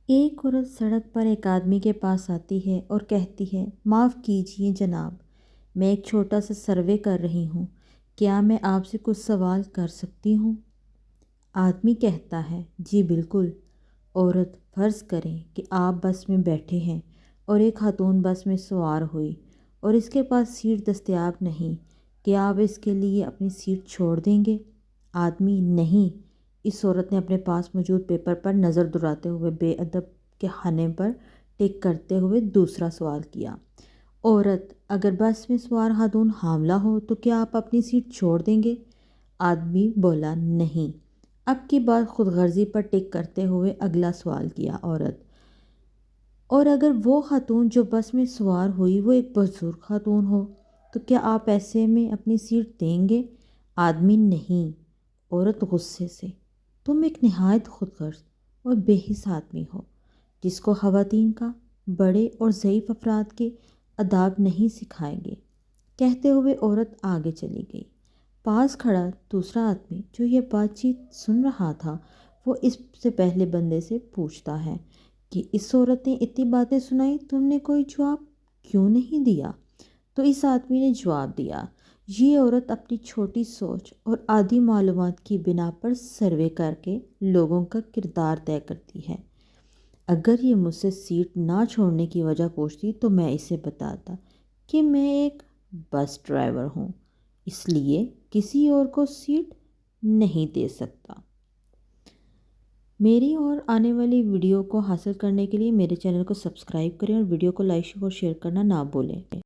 ایک عورت سڑک پر ایک آدمی کے پاس آتی ہے اور کہتی ہے، معاف کیجیے جناب، میں ایک چھوٹا سا سروے کر رہی ہوں، کیا میں آپ سے کچھ سوال کر سکتی ہوں؟ آدمی کہتا ہے، جی بالکل۔ عورت، فرض کریں کہ آپ بس میں بیٹھے ہیں اور ایک خاتون بس میں سوار ہوئی اور اس کے پاس سیٹ دستیاب نہیں، کیا آپ اس کے لیے اپنی سیٹ چھوڑ دیں گے؟ آدمی، نہیں۔ اس عورت نے اپنے پاس موجود پیپر پر نظر دوڑاتے ہوئے بے ادب کے خانے پر ٹک کرتے ہوئے دوسرا سوال کیا۔ عورت، اگر بس میں سوار خاتون حاملہ ہو تو کیا آپ اپنی سیٹ چھوڑ دیں گے؟ آدمی بولا، نہیں۔ اب کی بات خود غرضی پر ٹک کرتے ہوئے اگلا سوال کیا۔ عورت، اور اگر وہ خاتون جو بس میں سوار ہوئی وہ ایک بزرگ خاتون ہو تو کیا آپ ایسے میں اپنی سیٹ دیں گے؟ آدمی، نہیں۔ عورت غصے سے، تم ایک نہایت خود غرض اور بے حس آدمی ہو جس کو خواتین کا بڑے اور ضعیف افراد کے آداب نہیں سکھائیں گے۔ کہتے ہوئے عورت آگے چلی گئی۔ پاس کھڑا دوسرا آدمی جو یہ بات چیت سن رہا تھا وہ اس سے پہلے بندے سے پوچھتا ہے کہ اس عورت نے اتنی باتیں سنائی، تم نے کوئی جواب کیوں نہیں دیا؟ تو اس آدمی نے جواب دیا، یہ عورت اپنی چھوٹی سوچ اور آدھی معلومات کی بنا پر سروے کر کے لوگوں کا کردار طے کرتی ہے۔ اگر یہ مجھ سے سیٹ نہ چھوڑنے کی وجہ پوچھتی تو میں اسے بتاتا کہ میں ایک بس ڈرائیور ہوں، اس لیے کسی اور کو سیٹ نہیں دے سکتا۔ میری اور آنے والی ویڈیو کو حاصل کرنے کے لیے میرے چینل کو سبسکرائب کریں اور ویڈیو کو لائک اور شیئر کرنا نہ بھولیں۔